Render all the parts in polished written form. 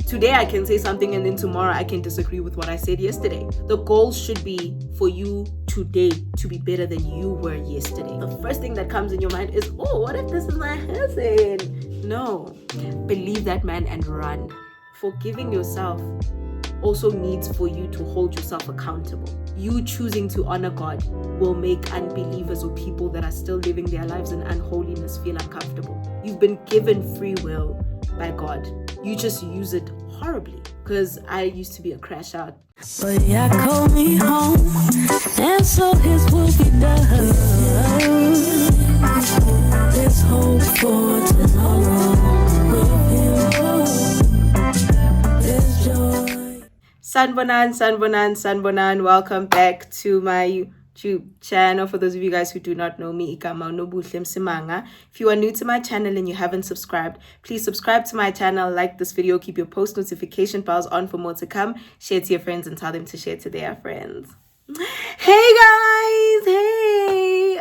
Today I can say something and then tomorrow I can disagree with what I said yesterday. The goal should be for you today to be better than you were yesterday. The first thing that comes in your mind is, oh, what if this is my husband? No. Believe that man and run. Forgiving yourself also needs for you to hold yourself accountable. You choosing to honor God will make unbelievers or people that are still living their lives in unholiness feel uncomfortable. You've been given free will by God. You just use it horribly. Because I used to be a crash out. But yeah, call me home, and so his will be done. There's hope for tomorrow with him. There's joy. Sanbonan, welcome back to my YouTube channel. For those of you guys who do not know me, igama Nobuhle Msimanga. If you are new to my channel and you haven't subscribed, please subscribe to my channel, like this video, keep your post notification bells on for more to come, share to your friends and tell them to share to their friends. Hey guys, hey!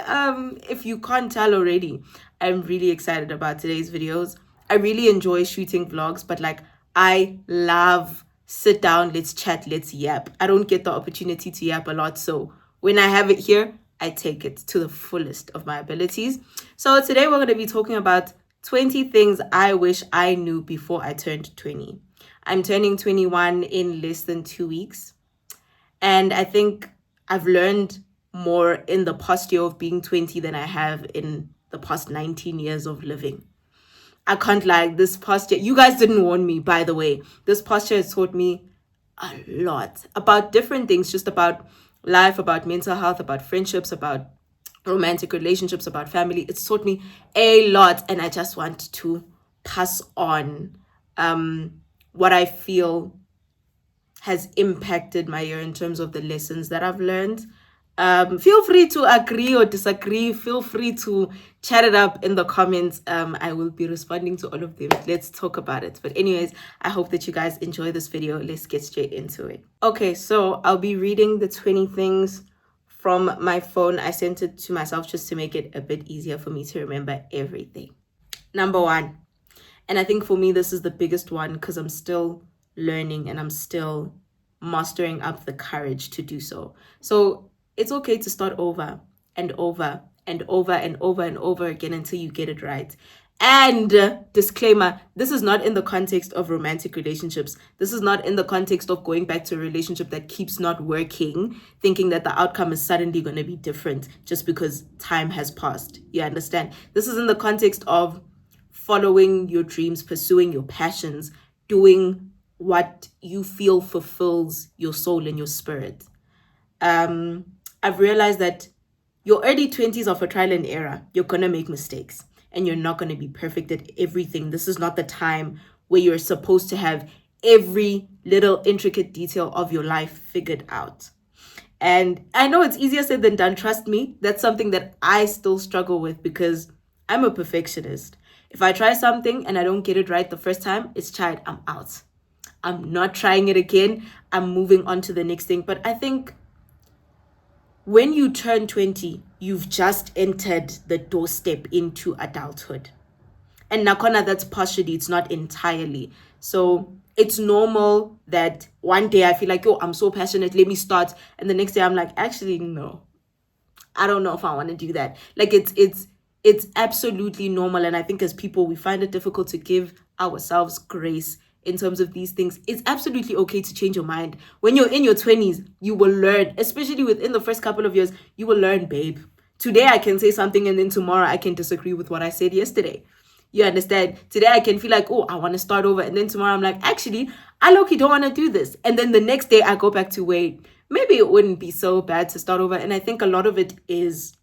If you can't tell already, I'm really excited about today's videos. I really enjoy shooting vlogs, but like I love sit down, let's chat, let's yap. I don't get the opportunity to yap a lot, so when I have it here, I take it to the fullest of my abilities. So today we're going to be talking about 20 things I wish I knew before I turned 20. I'm turning 21 in less than 2 weeks. And I think I've learned more in the past year of being 20 than I have in the past 19 years of living. I can't lie, this past year, you guys didn't warn me, by the way. This past year has taught me a lot about different things, just about life, about mental health, about friendships, about romantic relationships, about family. It's taught me a lot, and I just want to pass on what I feel has impacted my year in terms of the lessons that I've learned. Feel free to agree or disagree. Feel free to chat it up in the comments. I will be responding to all of them. Let's talk about it. But anyways, I hope that you guys enjoy this video. Let's get straight into it. Okay, so I'll be reading the 20 things from my phone. I sent it to myself just to make it a bit easier for me to remember everything. Number 1, and I think for me this is the biggest one because I'm still learning and I'm still mastering up the courage to do so. So it's okay to start over and over and over and over and over again until you get it right. And disclaimer, this is not in the context of romantic relationships. This is not in the context of going back to a relationship that keeps not working, thinking that the outcome is suddenly going to be different just because time has passed. You understand? This is in the context of following your dreams, pursuing your passions, doing what you feel fulfills your soul and your spirit. I've realized that your early 20s are for trial and error. You're going to make mistakes and you're not going to be perfect at everything. This is not the time where you're supposed to have every little intricate detail of your life figured out. And I know it's easier said than done. Trust me, that's something that I still struggle with because I'm a perfectionist. If I try something and I don't get it right the first time, it's tried, I'm out. I'm not trying it again. I'm moving on to the next thing. But I think when you turn 20, you've just entered the doorstep into adulthood. And nakona, that's partially, it's not entirely. So it's normal that one day I feel like, oh, I'm so passionate, let me start. And the next day I'm like, actually, no, I don't know if I want to do that. Like it's absolutely normal. And I think as people, we find it difficult to give ourselves grace in terms of these things. It's absolutely okay to change your mind. When you're in your 20s, you will learn, especially within the first couple of years, you will learn, babe. Today I can say something and then tomorrow I can disagree with what I said yesterday. You understand? Today I can feel like, oh, I want to start over. And then tomorrow I'm like, actually, I low-key don't want to do this. And then the next day I go back to, wait, maybe it wouldn't be so bad to start over. And I think a lot of it is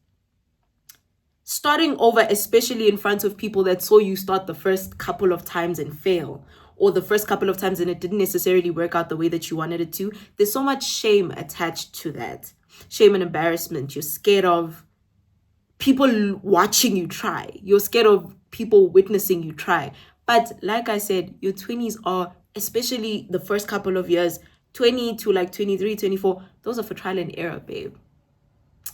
starting over, especially in front of people that saw you start the first couple of times and fail, or the first couple of times and it didn't necessarily work out the way that you wanted it to. There's so much shame attached to that. Shame and embarrassment. You're scared of people watching you try. You're scared of people witnessing you try. But like I said, your 20s are, especially the first couple of years, 20 to like 23, 24, those are for trial and error, babe.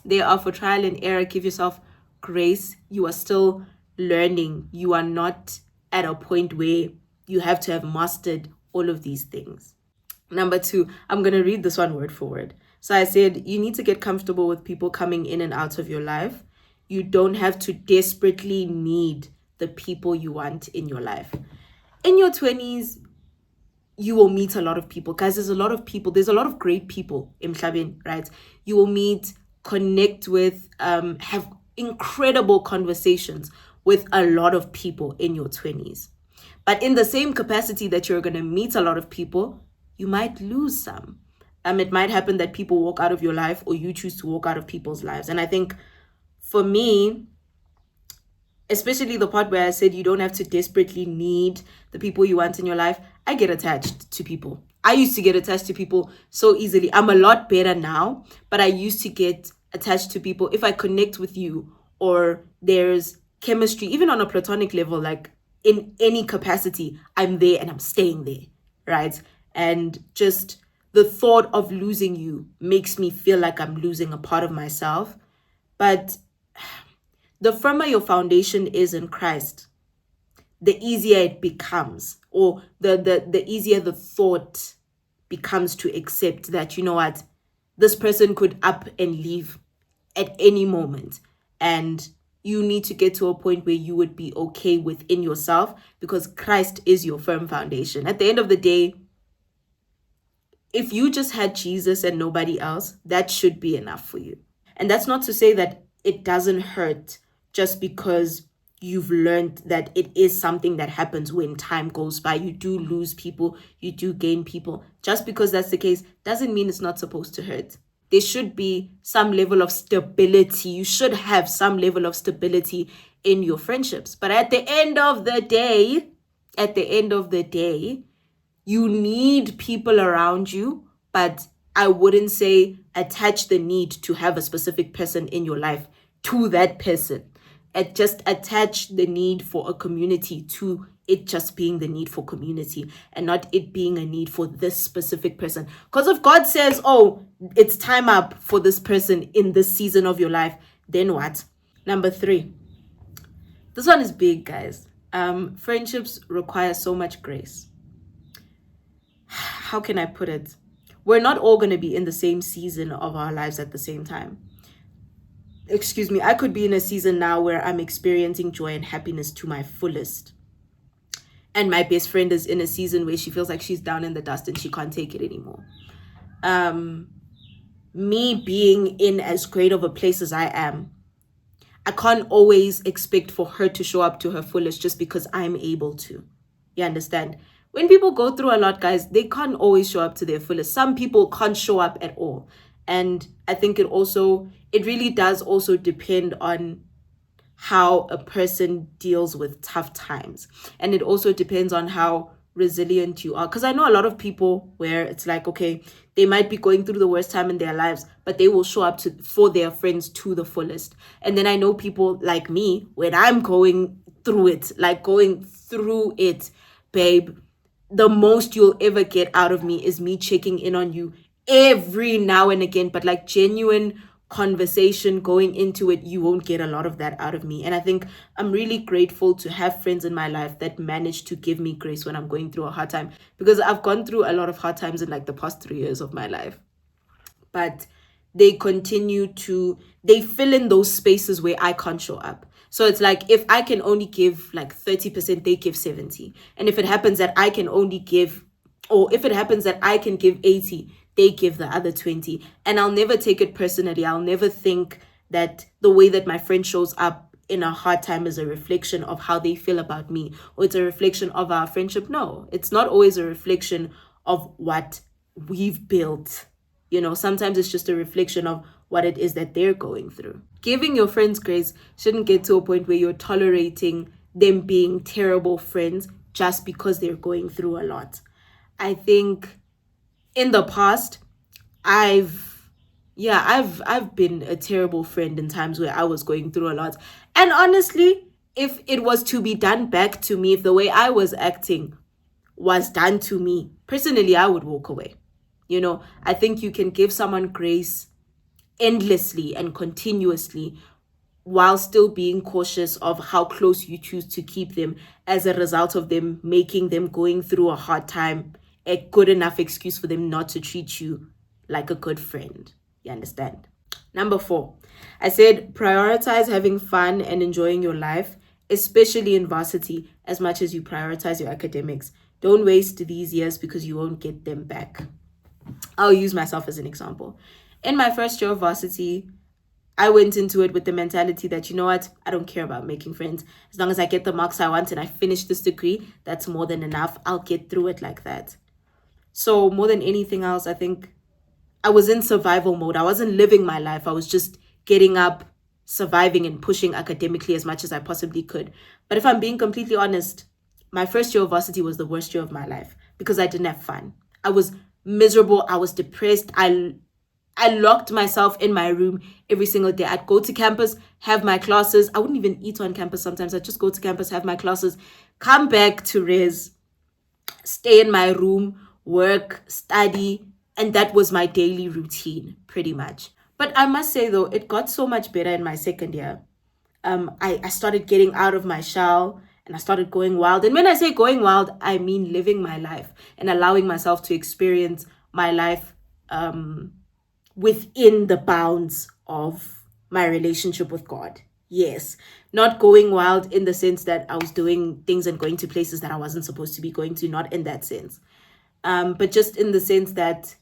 They are for trial and error. Give yourself grace. You are still learning. You are not at a point where you have to have mastered all of these things. Number 2, I'm going to read this one word for word. So I said, you need to get comfortable with people coming in and out of your life. You don't have to desperately need the people you want in your life. In your 20s, you will meet a lot of people. Guys, there's a lot of people. There's a lot of great people in Mhlabeni, right? You will meet, connect with, have incredible conversations with a lot of people in your 20s. But in the same capacity that you're going to meet a lot of people, you might lose some. It might happen that people walk out of your life, or you choose to walk out of people's lives. And I think for me, especially the part where I said you don't have to desperately need the people you want in your life, I get attached to people. I used to get attached to people so easily. I'm a lot better now, but I used to get attached to people. If I connect with you, or there's chemistry, even on a platonic level, like in any capacity, I'm there and I'm staying there, right? And just the thought of losing you makes me feel like I'm losing a part of myself. But the firmer your foundation is in Christ, the easier it becomes, or the easier the thought becomes to accept that, you know what, this person could up and leave at any moment. And you need to get to a point where you would be okay within yourself, because Christ is your firm foundation. At the end of the day, if you just had Jesus and nobody else, that should be enough for you. And that's not to say that it doesn't hurt just because you've learned that it is something that happens when time goes by. You do lose people, you do gain people. Just because that's the case doesn't mean it's not supposed to hurt. There should be some level of stability. You should have some level of stability in your friendships. But at the end of the day, you need people around you, but I wouldn't say attach the need to have a specific person in your life to that person. Just attach the need for a community to it just being the need for community, and not it being a need for this specific person. Because if God says, oh, it's time up for this person in this season of your life, then what? Number 3. This one is big, guys. Friendships require so much grace. How can I put it? We're not all going to be in the same season of our lives at the same time. Excuse me, I could be in a season now where I'm experiencing joy and happiness to my fullest. And my best friend is in a season where she feels like she's down in the dust and she can't take it anymore. Me being in as great of a place as I am, I can't always expect for her to show up to her fullest just because I'm able to. You understand? When people go through a lot, guys, they can't always show up to their fullest. Some people can't show up at all. And I think it really does also depend on how a person deals with tough times. And it also depends on how resilient you are. Because I know a lot of people where it's like, okay, they might be going through the worst time in their lives, but they will show up for their friends to the fullest. And then I know people like me, when I'm going through it, babe, the most you'll ever get out of me is me checking in on you every now and again. But like genuine conversation going into it, you won't get a lot of that out of me. And I think I'm really grateful to have friends in my life that manage to give me grace when I'm going through a hard time, because I've gone through a lot of hard times in like the past 3 years of my life. But they fill in those spaces where I can't show up. So it's like, if I can only give like 30%, they give 70. And if it happens that I can only give, or if it happens that I can give 80, they give the other 20. And I'll never take it personally. I'll never think that the way that my friend shows up in a hard time is a reflection of how they feel about me, or it's a reflection of our friendship. No, it's not always a reflection of what we've built. You know, sometimes it's just a reflection of what it is that they're going through. Giving your friends grace shouldn't get to a point where you're tolerating them being terrible friends just because they're going through a lot. I think in the past, I've been a terrible friend in times where I was going through a lot. And honestly, if it was to be done back to me, if the way I was acting was done to me, personally, I would walk away. You know, I think you can give someone grace endlessly and continuously while still being cautious of how close you choose to keep them as a result of them making them going through a hard time a good enough excuse for them not to treat you like a good friend. You understand? Number 4, I said prioritize having fun and enjoying your life, especially in varsity, as much as you prioritize your academics. Don't waste these years because you won't get them back. I'll use myself as an example. In my first year of varsity, I went into it with the mentality that, you know what, I don't care about making friends. As long as I get the marks I want and I finish this degree, that's more than enough. I'll get through it like that. So more than anything else, I think I was in survival mode. I wasn't living my life. I was just getting up, surviving and pushing academically as much as I possibly could. But if I'm being completely honest, my first year of varsity was the worst year of my life because I didn't have fun. I was miserable. I was depressed. I locked myself in my room every single day. I'd go to campus, have my classes. I wouldn't even eat on campus sometimes. I'd just go to campus, have my classes, come back to res, stay in my room, work, study. And that was my daily routine, pretty much. But I must say, though, it got so much better in my second year. I started getting out of my shell and I started going wild. And when I say going wild, I mean living my life and allowing myself to experience my life within the bounds of my relationship with God. Yes, not going wild in the sense that I was doing things and going to places that I wasn't supposed to be going to, not in that sense. But just in the sense that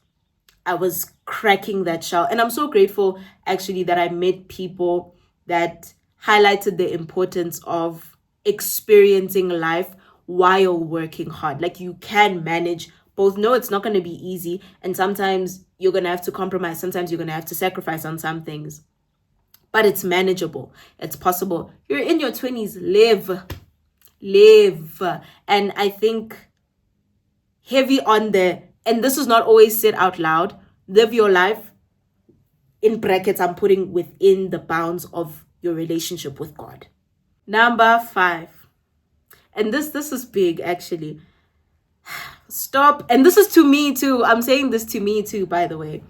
I was cracking that shell. And I'm so grateful, actually, that I met people that highlighted the importance of experiencing life while working hard. Like, you can manage both. No, it's not going to be easy. And sometimes you're going to have to compromise. Sometimes you're going to have to sacrifice on some things. But it's manageable. It's possible. You're in your 20s. Live. And I think heavy on the, and this is not always said out loud, live your life, in brackets, I'm putting within the bounds of your relationship with God. Number 5. And this is big, actually. Stop. And this is to me too. I'm saying this to me too, by the way.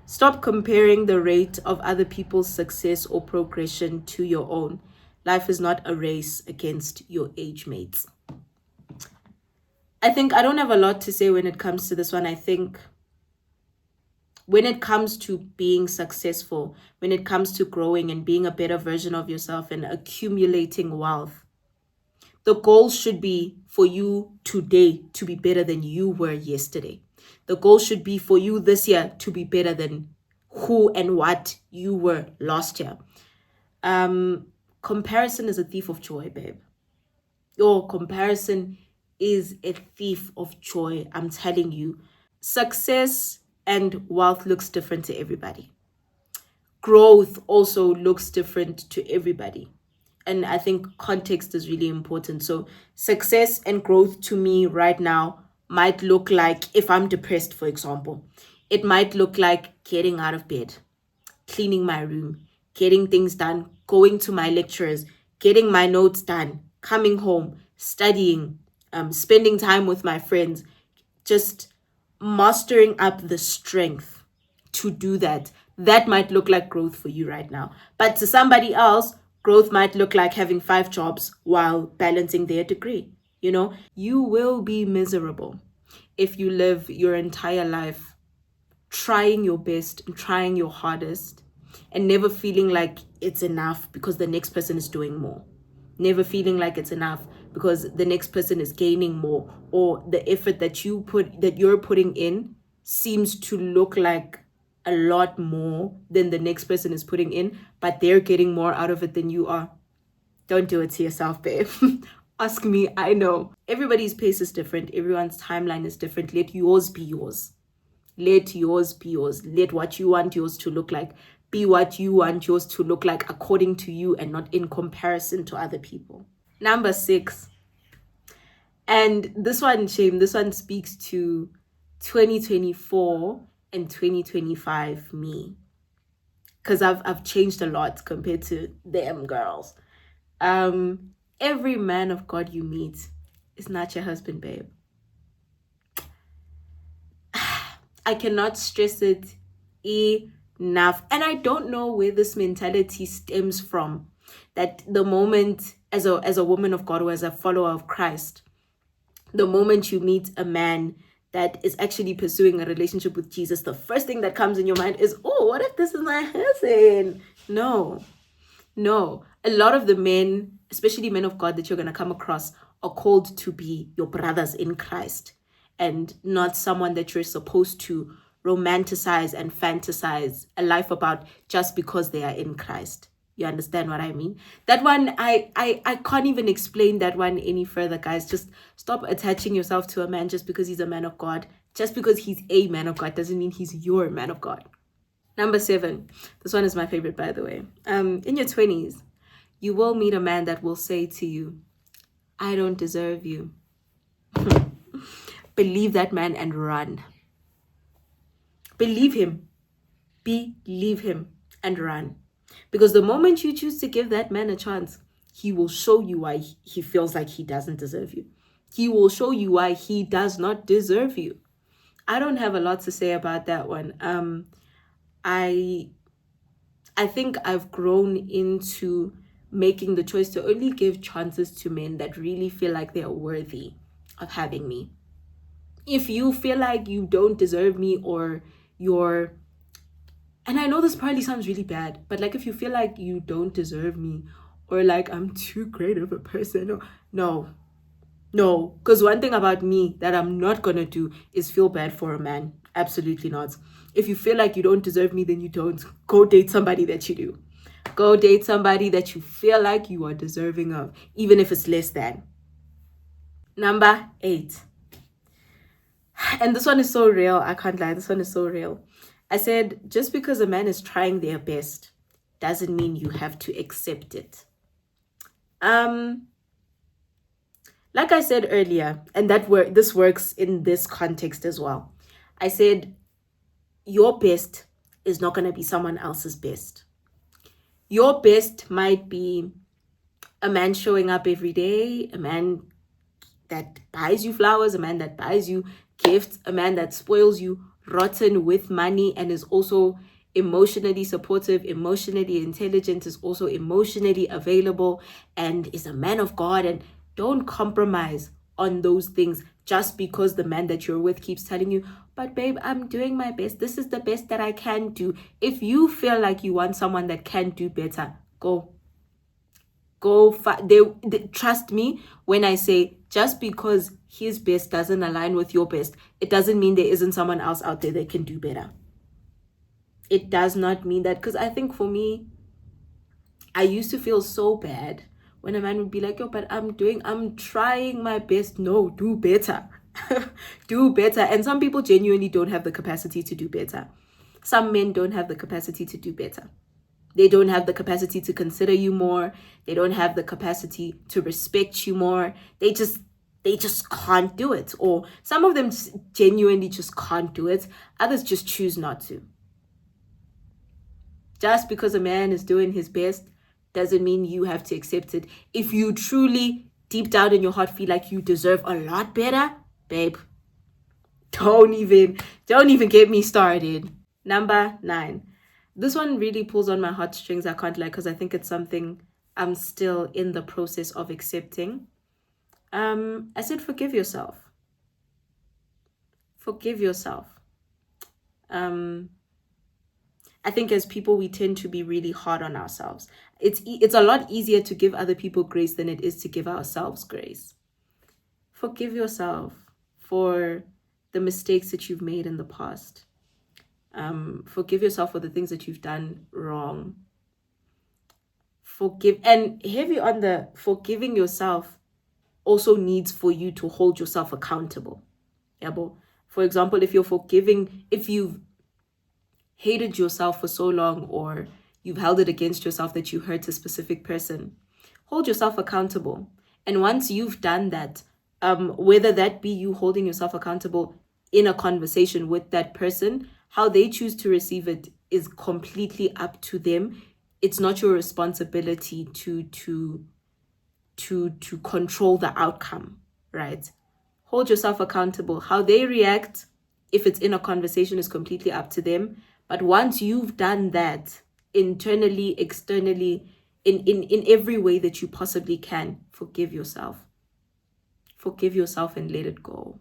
Stop comparing the rate of other people's success or progression to your own. Life is not a race against your age mates. I think I don't have a lot to say when it comes to this one. I think when it comes to being successful, when it comes to growing and being a better version of yourself and accumulating wealth, the goal should be for you today to be better than you were yesterday. The goal should be for you this year to be better than who and what you were last year. Comparison is a thief of joy, babe. Your comparison is a thief of joy, I'm telling you. Success and wealth looks different to everybody. Growth also looks different to everybody. And I think context is really important. So success and growth to me right now might look like, if I'm depressed, for example, it might look like getting out of bed, cleaning my room, getting things done, going to my lecturers, getting my notes done, coming home, studying, spending time with my friends, just mastering up the strength to do that. That might look like growth for you right now. But to somebody else, growth might look like having 5 jobs while balancing their degree. You know, you will be miserable if you live your entire life trying your best and trying your hardest and never feeling like it's enough because the next person is doing more. Never feeling like it's enough because the next person is gaining more, or the effort that you're putting in seems to look like a lot more than the next person is putting in, but they're getting more out of it than you are. Don't do it to yourself, babe. Ask me, I know. Everybody's pace is different. Everyone's timeline is different. Let yours be yours. Let yours be yours. Let what you want yours to look like be what you want yours to look like according to you and not in comparison to other people. Number 6. And this one, shame, this one speaks to 2024 and 2025 me. Because I've changed a lot compared to them girls. Every man of God you meet is not your husband, babe. I cannot stress it enough. And I don't know where this mentality stems from. That the moment, as a woman of God or as a follower of Christ, the moment you meet a man that is actually pursuing a relationship with Jesus, the first thing that comes in your mind is, oh, what if this is my husband? No. A lot of the men, especially men of God that you're going to come across, are called to be your brothers in Christ and not someone that you're supposed to romanticize and fantasize a life about just because they are in Christ. You understand what I mean? That one, I can't even explain that one any further, guys. Just stop attaching yourself to a man just because he's a man of God. Just because he's a man of God doesn't mean he's your man of God. Number 7. This one is my favorite, by the way. In your 20s, you will meet a man that will say to you, I don't deserve you. Believe that man and run. Believe him. Believe him and run. Because the moment you choose to give that man a chance, he will show you why he feels like he doesn't deserve you. He will show you why he does not deserve you. I don't have a lot to say about that one. I think I've grown into making the choice to only give chances to men that really feel like they're worthy of having me. If you feel like you don't deserve me, or you're, and I know this probably sounds really bad, but like if you feel like you don't deserve me, or like I'm too great of a person, no, because one thing about me that I'm not gonna do is feel bad for a man. Absolutely not. If you feel like you don't deserve me, then you don't. Go date somebody that you do. Go date somebody that you feel like you are deserving of, even if it's less than. Number 8. And this one is so real. I can't lie. This one is so real. I said, just because a man is trying their best doesn't mean you have to accept it. Like I said earlier, and this works in this context as well. I said, your best is not going to be someone else's best. Your best might be a man showing up every day, a man that buys you flowers, a man that buys you gifts, a man that spoils you rotten with money and is also emotionally supportive, emotionally intelligent, is also emotionally available, and is a man of God. And don't compromise on those things just because the man that you're with keeps telling you, but babe, I'm doing my best. This is the best that I can do. If you feel like you want someone that can do better, go. Trust me when I say, just because his best doesn't align with your best, it doesn't mean there isn't someone else out there that can do better. It does not mean that. Because I think for me, I used to feel so bad when a man would be like, yo, but I'm trying my best. No, do better. Do better. And some people genuinely don't have the capacity to do better. Some men don't have the capacity to do better. They don't have the capacity to consider you more. They don't have the capacity to respect you more. They just can't do it. Or some of them genuinely just can't do it. Others just choose not to. Just because a man is doing his best doesn't mean you have to accept it. If you truly, deep down in your heart, feel like you deserve a lot better, babe, don't even get me started. Number 9. This one really pulls on my heartstrings, I can't lie, because I think it's something I'm still in the process of accepting. I said, forgive yourself. Forgive yourself. I think as people, we tend to be really hard on ourselves. It's a lot easier to give other people grace than it is to give ourselves grace. Forgive yourself for the mistakes that you've made in the past. Forgive yourself for the things that you've done wrong. Forgive, and heavy on the forgiving yourself also needs for you to hold yourself accountable. Yeah, but for example, if you've hated yourself for so long, or you've held it against yourself that you hurt a specific person, hold yourself accountable. And once you've done that, whether that be you holding yourself accountable in a conversation with that person, how they choose to receive it is completely up to them. It's not your responsibility to control the outcome, right? Hold yourself accountable. How they react, if it's in a conversation, is completely up to them. But once you've done that, internally, externally, in every way that you possibly can, forgive yourself. Forgive yourself and let it go.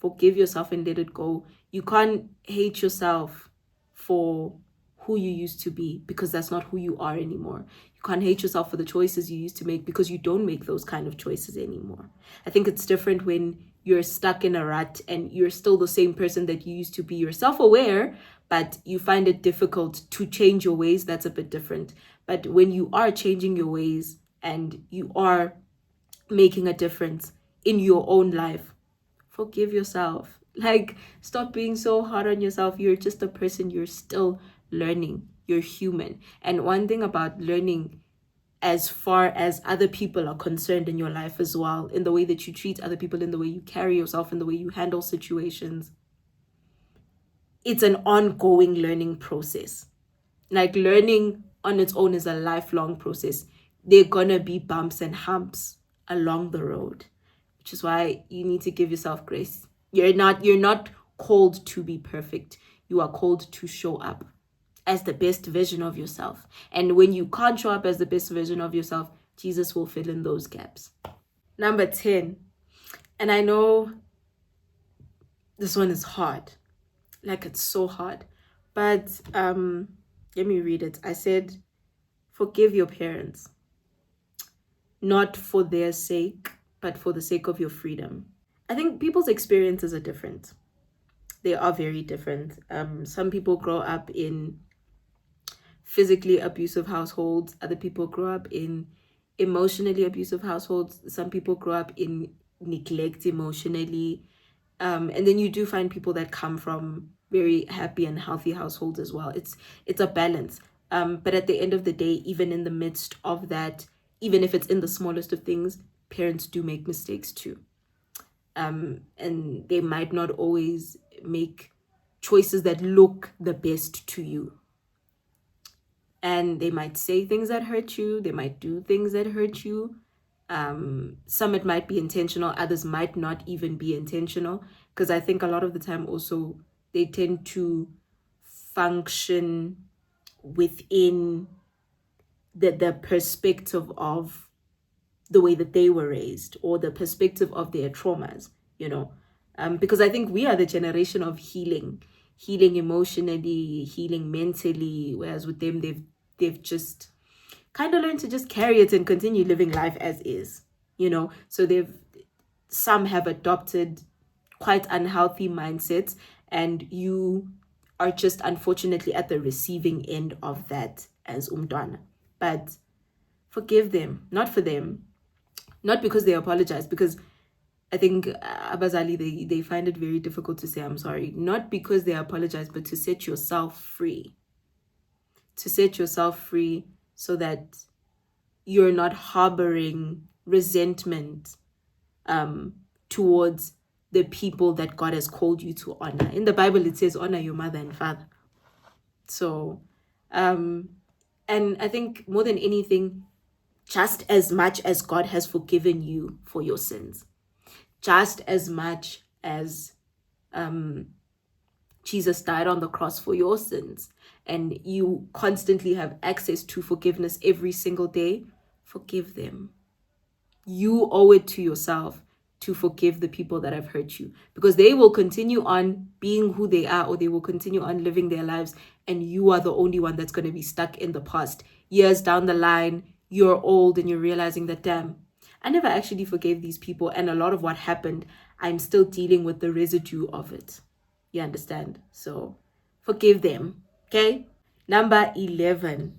Forgive yourself and let it go. You can't hate yourself for who you used to be, because that's not who you are anymore. You can't hate yourself for the choices you used to make, because you don't make those kind of choices anymore. I think it's different when you're stuck in a rut and you're still the same person that you used to be. You're self-aware, but you find it difficult to change your ways. That's a bit different. But when you are changing your ways and you are making a difference in your own life, forgive yourself. Like, stop being so hard on yourself. You're just a person. You're still learning. You're human. And one thing about learning, as far as other people are concerned in your life as well, in the way that you treat other people, in the way you carry yourself, in the way you handle situations, it's an ongoing learning process. Like, learning on its own is a lifelong process. There are gonna be bumps and humps along the road, which is why you need to give yourself grace. You're not called to be perfect. You are called to show up as the best version of yourself. And when you can't show up as the best version of yourself, Jesus will fill in those gaps. Number 10. And I know this one is hard. Like, it's so hard. But let me read it. I said, forgive your parents. Not for their sake, but for the sake of your freedom. I think people's experiences are different. They are very different. Some people grow up in physically abusive households. Other people grow up in emotionally abusive households. Some people grow up in neglect emotionally. And then you do find people that come from very happy and healthy households as well. It's a balance. But at the end of the day, even in the midst of that, even if it's in the smallest of things, parents do make mistakes too. And they might not always make choices that look the best to you. And they might say things that hurt you. They might do things that hurt you. Some it might be intentional. Others might not even be intentional. Because I think a lot of the time also they tend to function within the perspective of the way that they were raised, or the perspective of their traumas, because I think we are the generation of healing emotionally, healing mentally, whereas with them, they've just kind of learned to just carry it and continue living life as is, so some have adopted quite unhealthy mindsets, and you are just unfortunately at the receiving end of that as umntwana. But forgive them, not for them, not because they apologize, because I think abazali, they find it very difficult to say I'm sorry, not because they apologize, but to set yourself free. To set yourself free so that you're not harboring resentment towards the people that God has called you to honor. In the Bible, it says, honor your mother and father. So, and I think more than anything, just as much as God has forgiven you for your sins, just as much as Jesus died on the cross for your sins, and you constantly have access to forgiveness every single day, forgive them. You owe it to yourself to forgive the people that have hurt you, because they will continue on being who they are, or they will continue on living their lives, and you are the only one that's going to be stuck in the past. Years down the line, you're old and you're realizing that, damn, I never actually forgave these people, and a lot of what happened, I'm still dealing with the residue of it. You understand? So forgive them, okay? Number 11.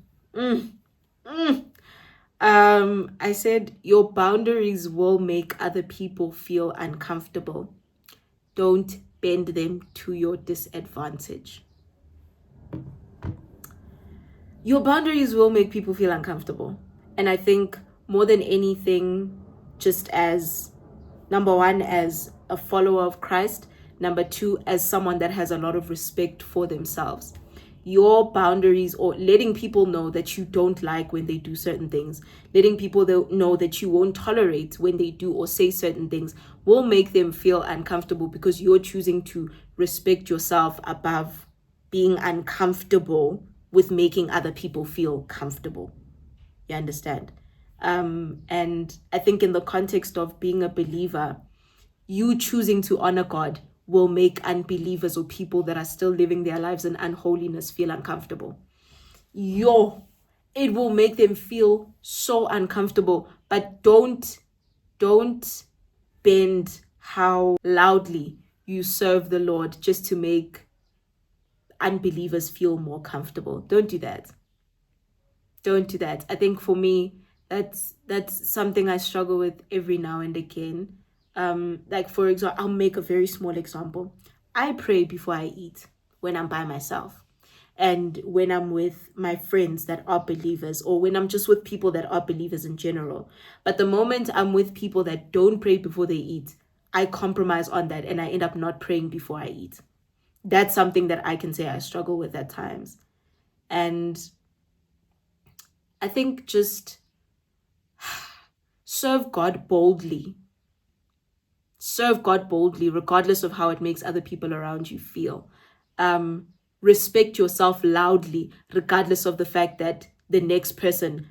I said your boundaries will make other people feel uncomfortable. Don't bend them to your disadvantage. Your boundaries will make people feel uncomfortable. And I think more than anything, just as number one, as a follower of Christ, number two, as someone that has a lot of respect for themselves, your boundaries, or letting people know that you don't like when they do certain things, letting people know that you won't tolerate when they do or say certain things, will make them feel uncomfortable, because you're choosing to respect yourself above being uncomfortable with making other people feel comfortable. You understand? And I think in the context of being a believer, you choosing to honor God will make unbelievers or people that are still living their lives in unholiness feel uncomfortable. It will make them feel so uncomfortable. But don't bend how loudly you serve the Lord just to make unbelievers feel more comfortable. Don't do that. Don't do that. I think for me, that's something I struggle with every now and again. Like, for example, I'll make a very small example. I pray before I eat when I'm by myself, and when I'm with my friends that are believers, or when I'm just with people that are believers in general. But the moment I'm with people that don't pray before they eat, I compromise on that and I end up not praying before I eat. That's something that I can say I struggle with at times. And I think just serve God boldly. Serve God boldly, regardless of how it makes other people around you feel. Respect yourself loudly, regardless of the fact that the next person,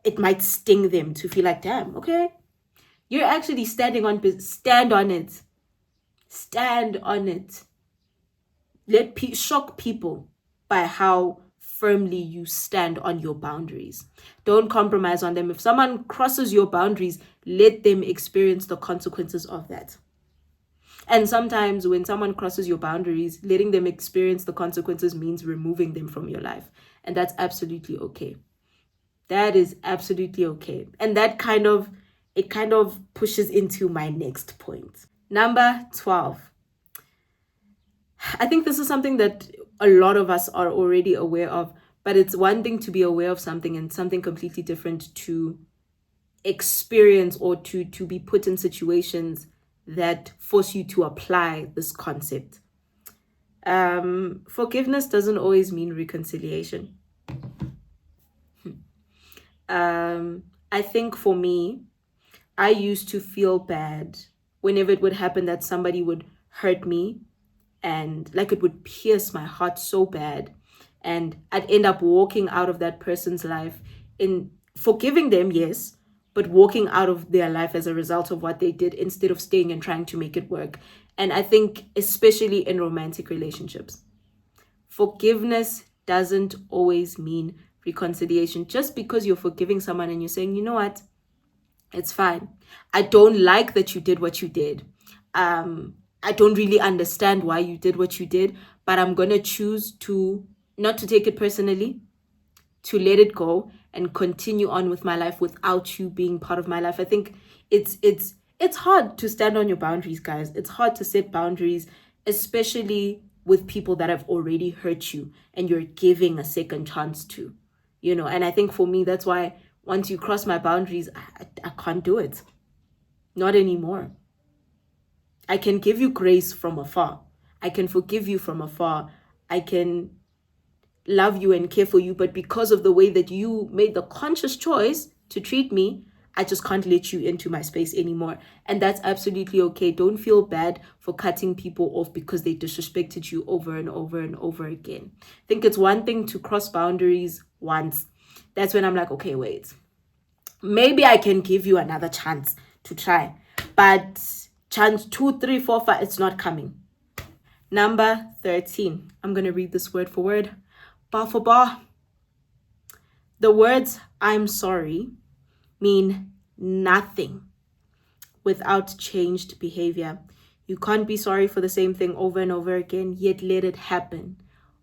it might sting them to feel like, damn, okay, you're actually stand on it. Stand on it. Shock people by how firmly you stand on your boundaries. Don't compromise on them. If someone crosses your boundaries, let them experience the consequences of that. And sometimes when someone crosses your boundaries, letting them experience the consequences means removing them from your life. And that's absolutely okay. That is absolutely okay. And it kind of pushes into my next point. Number 12. I think this is something that a lot of us are already aware of, but it's one thing to be aware of something and something completely different to experience or to be put in situations that force you to apply this concept. Forgiveness doesn't always mean reconciliation. I think for me, I used to feel bad whenever it would happen that somebody would hurt me, and like it would pierce my heart so bad, and I'd end up walking out of that person's life in forgiving them, yes, but walking out of their life as a result of what they did instead of staying and trying to make it work. And I think especially in romantic relationships, forgiveness doesn't always mean reconciliation. Just because you're forgiving someone and you're saying, you know what, it's fine. I don't like that you did what you did. I don't really understand why you did what you did, but I'm going to choose to not to take it personally, to let it go and continue on with my life without you being part of my life. I think it's hard to stand on your boundaries, guys. It's hard to set boundaries, especially with people that have already hurt you and you're giving a second chance to, and I think for me, that's why once you cross my boundaries, I can't do it. Not anymore. I can give you grace from afar. I can forgive you from afar. I can love you and care for you, but because of the way that you made the conscious choice to treat me, I just can't let you into my space anymore. And that's absolutely okay. Don't feel bad for cutting people off because they disrespected you over and over and over again. I think it's one thing to cross boundaries once. That's when I'm like, okay, wait, maybe I can give you another chance to try, but chance 2, 3, 4, 5, it's not coming. Number 13. I'm going to read this word for word, bar for bar. The words "I'm sorry" mean nothing without changed behavior. You can't be sorry for the same thing over and over again, yet let it happen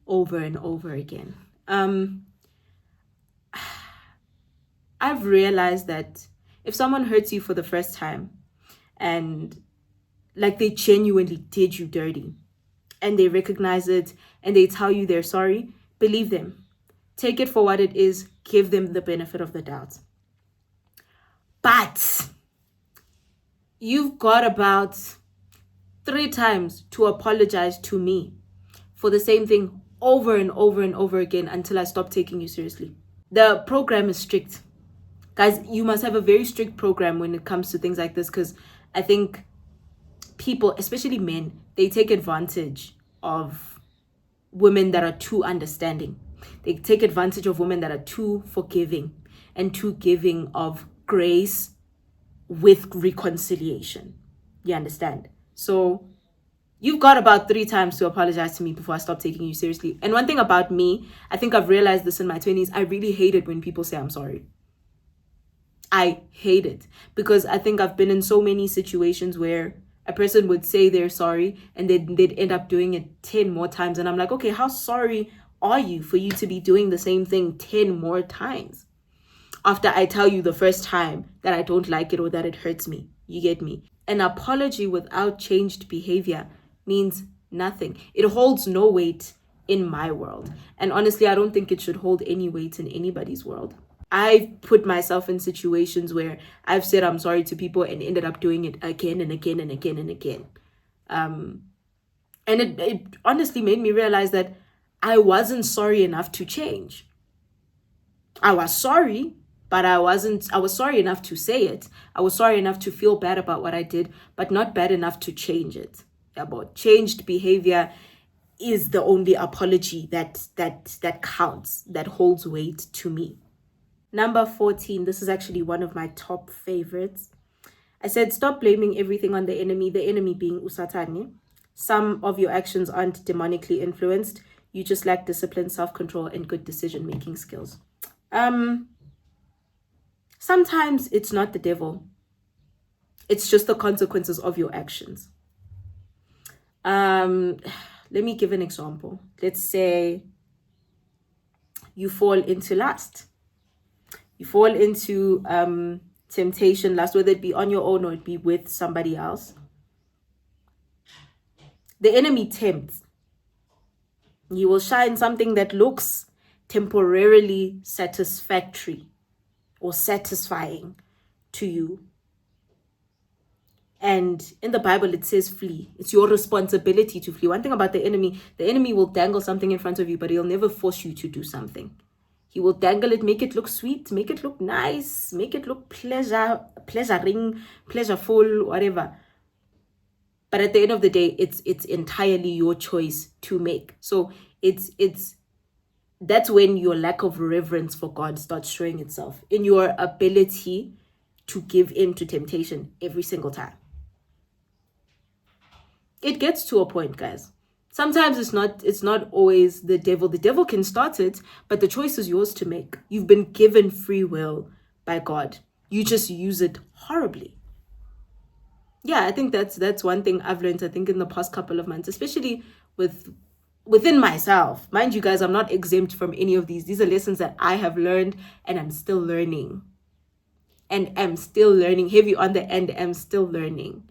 over and over again. I've realized that if someone hurts you for the first time and like they genuinely did you dirty and they recognize it and they tell you they're sorry, believe them. Take it for what it is. Give them the benefit of the doubt. But you've got about 3 times to apologize to me for the same thing over and over and over again until I stop taking you seriously. The program is strict. Guys, you must have a very strict program when it comes to things like this, because I think people, especially men, they take advantage of women that are too understanding. They take advantage of women that are too forgiving and too giving of grace with reconciliation. You understand? So You've got about 3 times to apologize to me before I stop taking you seriously. And one thing about me, I think I've realized this in my 20s, I really hate it when people say I'm sorry. I hate it because I think I've been in so many situations where a person would say they're sorry and they'd end up doing it 10 more times. And I'm like, okay, how sorry are you for you to be doing the same thing 10 more times? After I tell you the first time that I don't like it or that it hurts me. You get me? An apology without changed behavior means nothing. It holds no weight in my world. And honestly, I don't think it should hold any weight in anybody's world. I've put myself in situations where I've said I'm sorry to people and ended up doing it again and again and again and again. And it honestly made me realize that I wasn't sorry enough to change. I was sorry, but I was sorry enough to say it. I was sorry enough to feel bad about what I did, but not bad enough to change it. About changed behavior is the only apology that counts, that holds weight to me. Number 14, this is actually one of my top favorites. I said, stop blaming everything on the enemy being Usatani. Some of your actions aren't demonically influenced. You just lack discipline, self-control, and good decision-making skills. Sometimes it's not the devil. It's just the consequences of your actions. Let me give an example. Let's say you fall into lust. You fall into temptation, lust, whether it be on your own or it be with somebody else. The enemy tempts. He will shine something that looks temporarily satisfactory or satisfying to you. And in the Bible, it says flee. It's your responsibility to flee. One thing about the enemy will dangle something in front of you, but he'll never force you to do something. He will dangle it, make it look sweet, make it look nice, make it look pleasuring, pleasureful, whatever. But at the end of the day, it's entirely your choice to make. So that's when your lack of reverence for God starts showing itself in your ability to give in to temptation every single time. It gets to a point, guys. Sometimes it's not always the devil. The devil can start it, but the choice is yours to make. You've been given free will by God. You just use it horribly. Yeah, I think that's one thing I've learned, I think, in the past couple of months, especially within myself. Mind you guys, I'm not exempt from any of these. These are lessons that I have learned and I'm still learning. And I'm still learning. Heavy on the end, I'm still learning.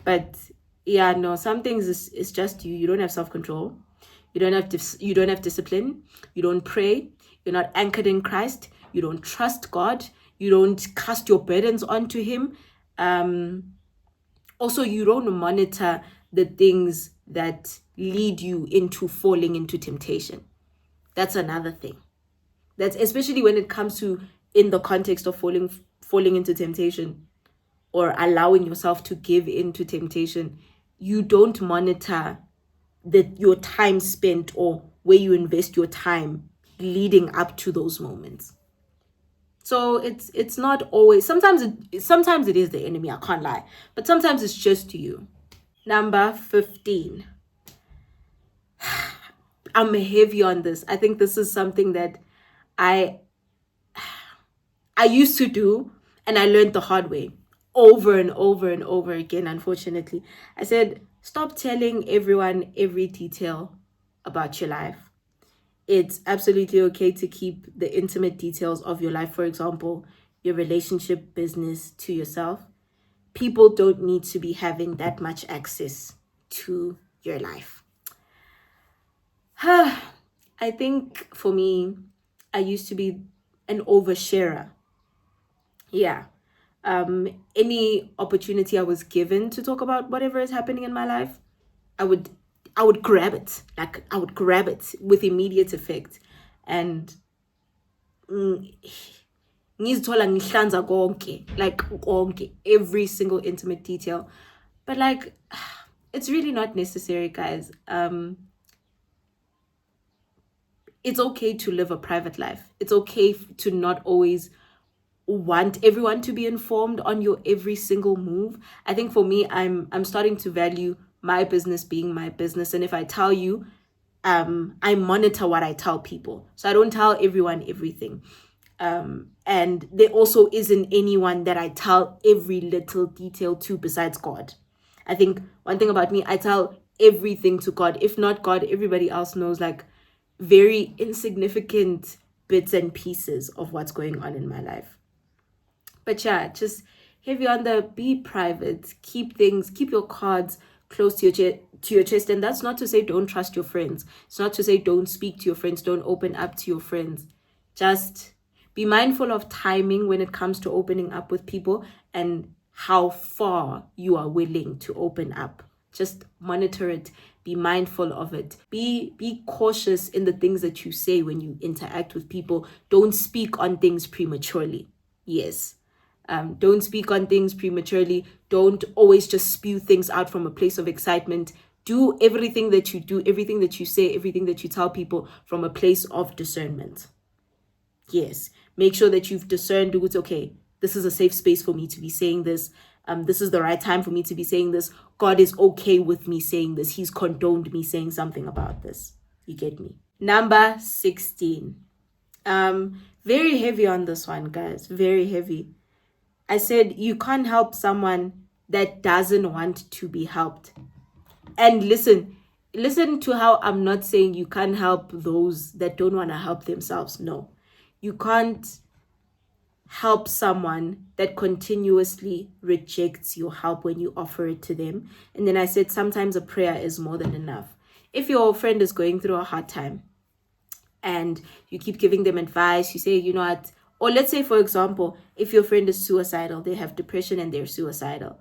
But yeah, no, some things is just you. You don't have self-control. You don't have discipline. You don't pray. You're not anchored in Christ. You don't trust God. You don't cast your burdens onto him. Also, you don't monitor the things that lead you into falling into temptation. That's another thing. That's especially when it comes to in the context of falling into temptation or allowing yourself to give into temptation. You don't monitor your time spent or where you invest your time leading up to those moments. So it's not always, sometimes it is the enemy, I can't lie, but sometimes it's just you. Number 15. I'm heavy on this. I think this is something that I used to do and I learned the hard way. Over and over and over again, unfortunately. I said, stop telling everyone every detail about your life. It's absolutely okay to keep the intimate details of your life, for example, your relationship, business, to yourself. People don't need to be having that much access to your life. I think for me, I used to be an oversharer. Yeah. Any opportunity I was given to talk about whatever is happening in my life, I would grab it. Like I would grab it with immediate effect. And ngizithola ngihlanza konke, like konke, every single intimate detail. But like, it's really not necessary, guys. It's okay to live a private life. It's okay to not always want everyone to be informed on your every single move. I think for me, I'm starting to value my business being my business. And if I tell you, I monitor what I tell people. So I don't tell everyone everything. And there also isn't anyone that I tell every little detail to besides God. I think one thing about me, I tell everything to God. If not God, everybody else knows like very insignificant bits and pieces of what's going on in my life. But yeah, just heavy on the be private, keep your cards close to your chest. And that's not to say don't trust your friends. It's not to say don't speak to your friends, don't open up to your friends. Just be mindful of timing when it comes to opening up with people and how far you are willing to open up. Just monitor it. Be mindful of it. Be cautious in the things that you say when you interact with people. Don't speak on things prematurely. Yes. Don't speak on things prematurely. Don't always just spew things out from a place of excitement. Do everything that you do, everything that you say, everything that you tell people from a place of discernment. Yes. Make sure that you've discerned, it's okay. This is a safe space for me to be saying this. This is the right time for me to be saying this. God is okay with me saying this. He's condoned me saying something about this. You get me? Number 16. Very heavy on this one, guys. Very heavy. I said you can't help someone that doesn't want to be helped. And listen to how I'm not saying you can't help those that don't want to help themselves. No, you can't help someone that continuously rejects your help when you offer it to them. And then I said sometimes a prayer is more than enough. If your friend is going through a hard time and you keep giving them advice, you say, you know what, or let's say, for example, if your friend is suicidal, they have depression and they're suicidal.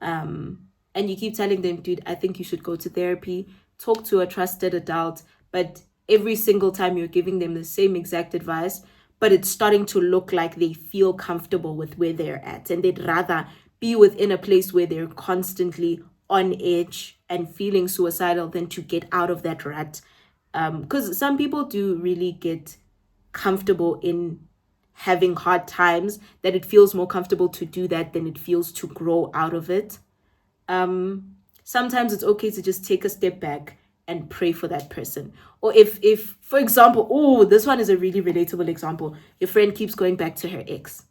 And you keep telling them, dude, I think you should go to therapy, talk to a trusted adult. But every single time you're giving them the same exact advice, but it's starting to look like they feel comfortable with where they're at. And they'd rather be within a place where they're constantly on edge and feeling suicidal than to get out of that rut. Because some people do really get comfortable in having hard times, that it feels more comfortable to do that than it feels to grow out of it. Sometimes it's okay to just take a step back and pray for that person. Or if for example, this one is a really relatable example. Your friend keeps going back to her ex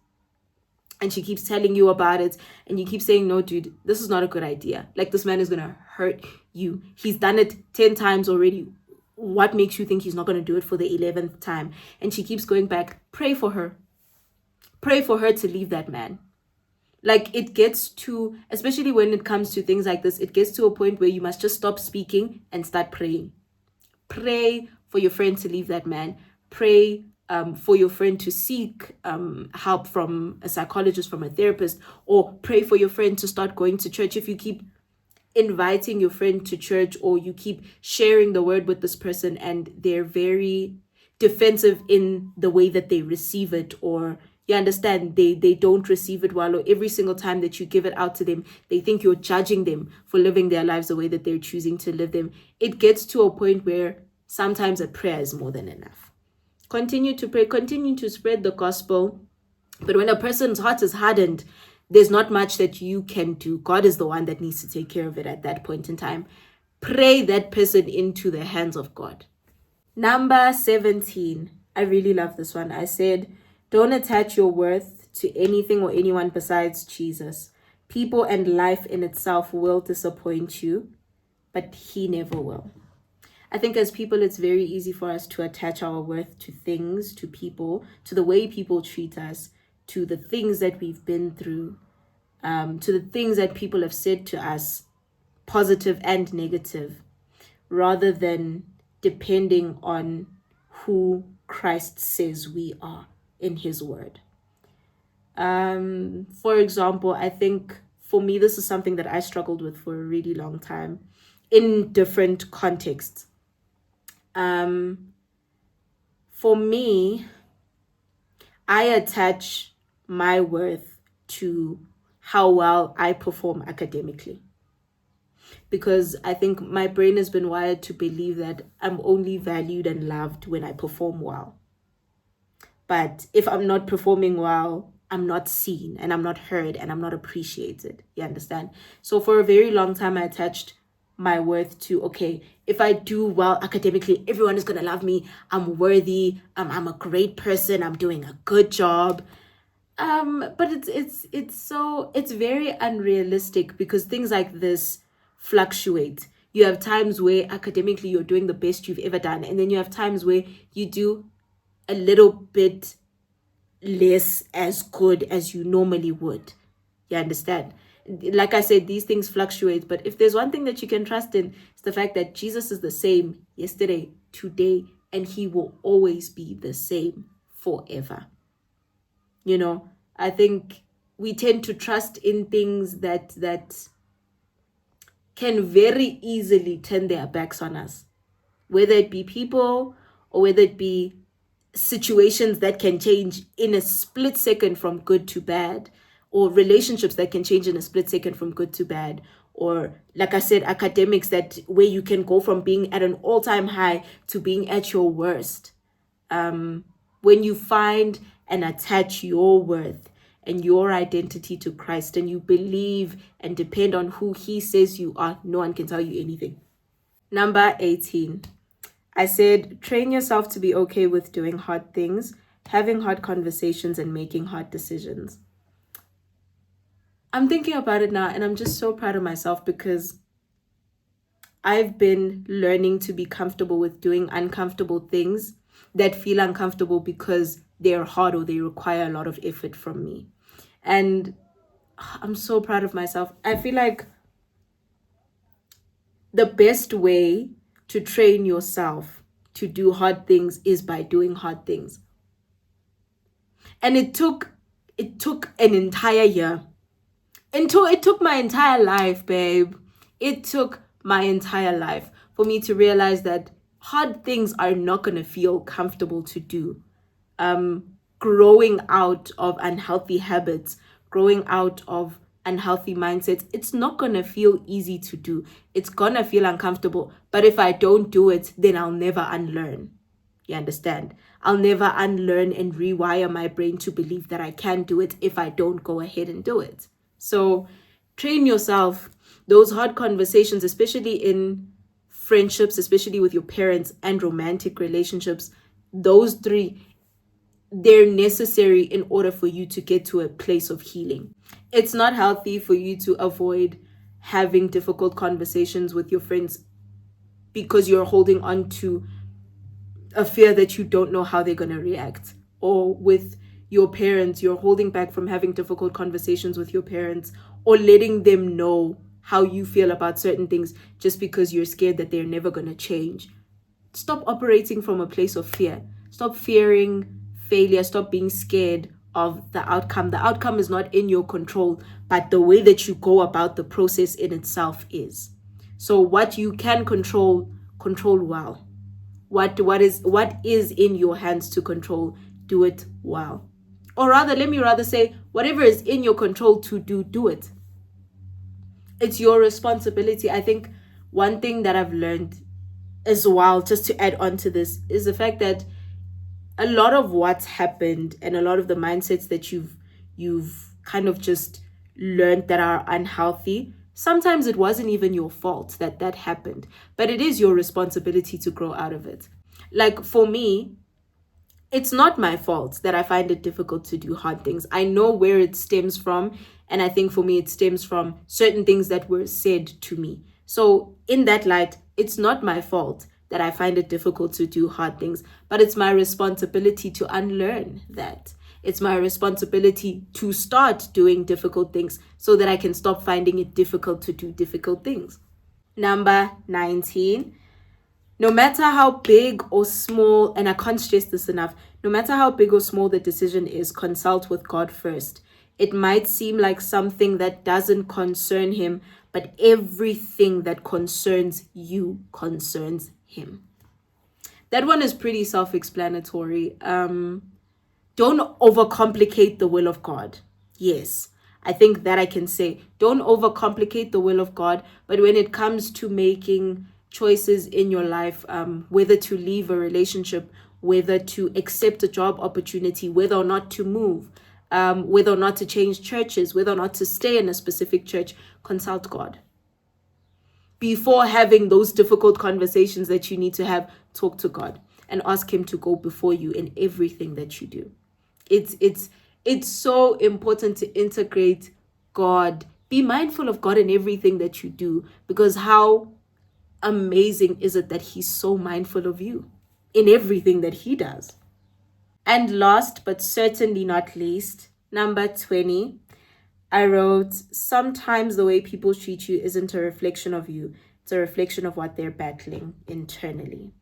and she keeps telling you about it and you keep saying, no, dude, this is not a good idea. Like, this man is going to hurt you. He's done it 10 times already. What makes you think he's not going to do it for the 11th time? And she keeps going back. Pray for her. Pray for her to leave that man. Like, it gets to, especially when it comes to things like this, it gets to a point where you must just stop speaking and start praying. Pray for your friend to leave that man. Pray for your friend to seek help from a psychologist, from a therapist, or pray for your friend to start going to church. If you keep inviting your friend to church or you keep sharing the word with this person and they're very defensive in the way that they receive it, or you understand they don't receive it well, or every single time that you give it out to them, they think you're judging them for living their lives the way that they're choosing to live them. It gets to a point where sometimes a prayer is more than enough. Continue to pray, continue to spread the gospel. But when a person's heart is hardened, there's not much that you can do. God is the one that needs to take care of it at that point in time. Pray that person into the hands of God. Number 17. I really love this one. I said, don't attach your worth to anything or anyone besides Jesus. People and life in itself will disappoint you, but he never will. I think as people, it's very easy for us to attach our worth to things, to people, to the way people treat us, to the things that we've been through, to the things that people have said to us, positive and negative, rather than depending on who Christ says we are in his word. For example, I think for me, this is something that I struggled with for a really long time in different contexts. For me, I attach my worth to how well I perform academically, because I think my brain has been wired to believe that I'm only valued and loved when I perform well. But if I'm not performing well, I'm not seen and I'm not heard and I'm not appreciated. You understand? So for a very long time, I attached my worth to, okay, if I do well academically, everyone is going to love me. I'm worthy. I'm a great person. I'm doing a good job. But it's very unrealistic because things like this fluctuate. You have times where academically you're doing the best you've ever done, and then you have times where you do a little bit less as good as you normally would. You understand? Like I said, these things fluctuate, but if there's one thing that you can trust in, it's the fact that Jesus is the same yesterday, today, and he will always be the same forever. You know, I think we tend to trust in things that can very easily turn their backs on us, whether it be people or whether it be situations that can change in a split second from good to bad, or relationships that can change in a split second from good to bad, or like I said, academics that where you can go from being at an all-time high to being at your worst. When you find and attach your worth and your identity to Christ, and you believe and depend on who he says you are, no one can tell you anything. Number 18. I said, train yourself to be okay with doing hard things, having hard conversations, and making hard decisions. I'm thinking about it now, and I'm just so proud of myself because I've been learning to be comfortable with doing uncomfortable things that feel uncomfortable because they're hard or they require a lot of effort from me. And I'm so proud of myself. I feel like the best way to train yourself to do hard things is by doing hard things. And it took an entire year. It took my entire life, babe. It took my entire life for me to realize that hard things are not going to feel comfortable to do. Growing out of unhealthy habits, growing out of unhealthy mindsets, it's not going to feel easy to do. It's going to feel uncomfortable. But if I don't do it, then I'll never unlearn. You understand? I'll never unlearn and rewire my brain to believe that I can do it if I don't go ahead and do it. So train yourself. Those hard conversations, especially in friendships, especially with your parents and romantic relationships, those three, they're necessary in order for you to get to a place of healing. It's not healthy for you to avoid having difficult conversations with your friends because you're holding on to a fear that you don't know how they're going to react. Or with your parents, you're holding back from having difficult conversations with your parents or letting them know how you feel about certain things just because you're scared that they're never going to change. Stop operating from a place of fear. Stop fearing failure. Stop being scared of the outcome. The outcome is not in your control, but the way that you go about the process in itself is. So what you can control well. What is in your hands to control, do it well. Or rather, let me say, whatever is in your control to do it. It's your responsibility. I think one thing that I've learned as well, just to add on to this, is the fact that a lot of what's happened and a lot of the mindsets that you've kind of just learned that are unhealthy, sometimes it wasn't even your fault that happened, but it is your responsibility to grow out of it. Like for me, it's not my fault that I find it difficult to do hard things. I know where it stems from, and I think for me it stems from certain things that were said to me. So in that light, it's not my fault that I find it difficult to do hard things, but it's my responsibility to unlearn that. It's my responsibility to start doing difficult things so that I can stop finding it difficult to do difficult things. Number 19, no matter how big or small, and I can't stress this enough, no matter how big or small the decision is, consult with God first. It might seem like something that doesn't concern him, but everything that concerns you concerns him. That one is pretty self-explanatory. Don't overcomplicate the will of God. Yes, I think that I can say. Don't overcomplicate the will of God. But when it comes to making choices in your life, whether to leave a relationship, whether to accept a job opportunity, whether or not to move, whether or not to change churches, whether or not to stay in a specific church, consult God. before having those difficult conversations that you need to have, talk to God and ask him to go before you in everything that you do. It's so important to integrate God. Be mindful of God in everything that you do, because how amazing is it that he's so mindful of you in everything that he does. And last but certainly not least, number 20, I wrote, sometimes the way people treat you isn't a reflection of you. It's a reflection of what they're battling internally.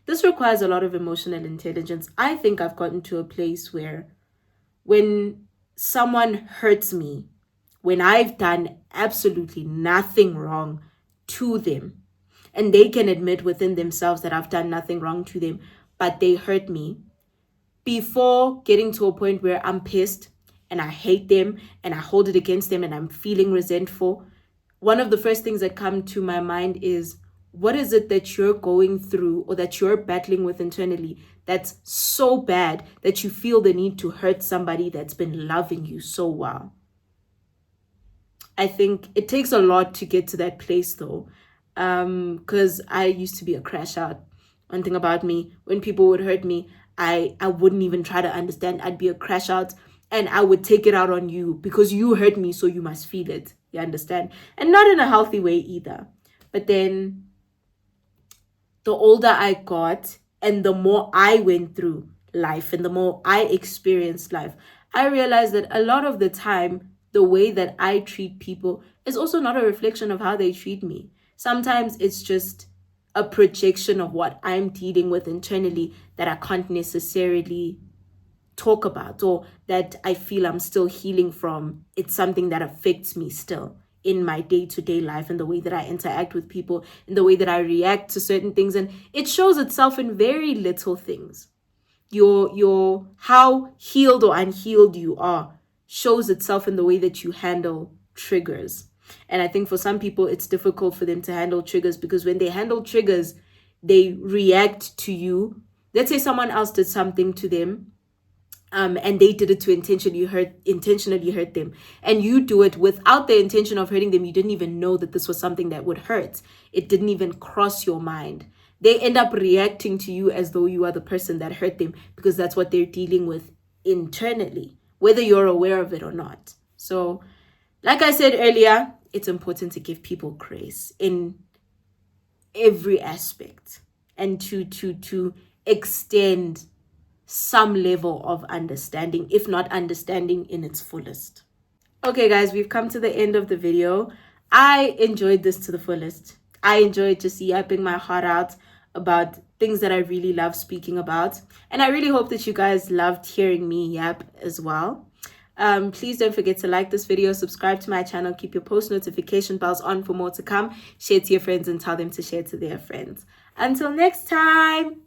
This requires a lot of emotional intelligence. I think I've gotten to a place where when someone hurts me, when I've done absolutely nothing wrong to them, and they can admit within themselves that I've done nothing wrong to them, but they hurt me, before getting to a point where I'm pissed and I hate them and I hold it against them and I'm feeling resentful, one of the first things that come to my mind is, what is it that you're going through or that you're battling with internally that's so bad that you feel the need to hurt somebody that's been loving you so well? I think it takes a lot to get to that place though, because I used to be a crash out. One thing about me, when people would hurt me, I wouldn't even try to understand. I'd be a crash out and I would take it out on you because you hurt me, so you must feel it. You understand? And not in a healthy way either. But then the older I got and the more I went through life and the more I experienced life, I realized that a lot of the time, the way that I treat people is also not a reflection of how they treat me. Sometimes it's just a projection of what I'm dealing with internally that I can't necessarily talk about, or that I feel I'm still healing from. It's something that affects me still in my day-to-day life, and the way that I interact with people, in the way that I react to certain things. And it shows itself in very little things. Your how healed or unhealed you are shows itself in the way that you handle triggers. And I think for some people, it's difficult for them to handle triggers, because when they handle triggers, they react to you. Let's say someone else did something to them, and they did it to intentionally hurt them, and you do it without the intention of hurting them. You didn't even know that this was something that would hurt. It didn't even cross your mind. They end up reacting to you as though you are the person that hurt them, because that's what they're dealing with internally, whether you're aware of it or not. So, like I said earlier, it's important to give people grace in every aspect, and to extend some level of understanding, if not understanding in its fullest. Okay, guys, we've come to the end of the video. I enjoyed this to the fullest. I enjoyed just yapping my heart out about things that I really love speaking about. And I really hope that you guys loved hearing me yap as well. Please don't forget to like this video, subscribe to my channel, keep your post notification bells on for more to come, share to your friends and tell them to share to their friends. Until next time.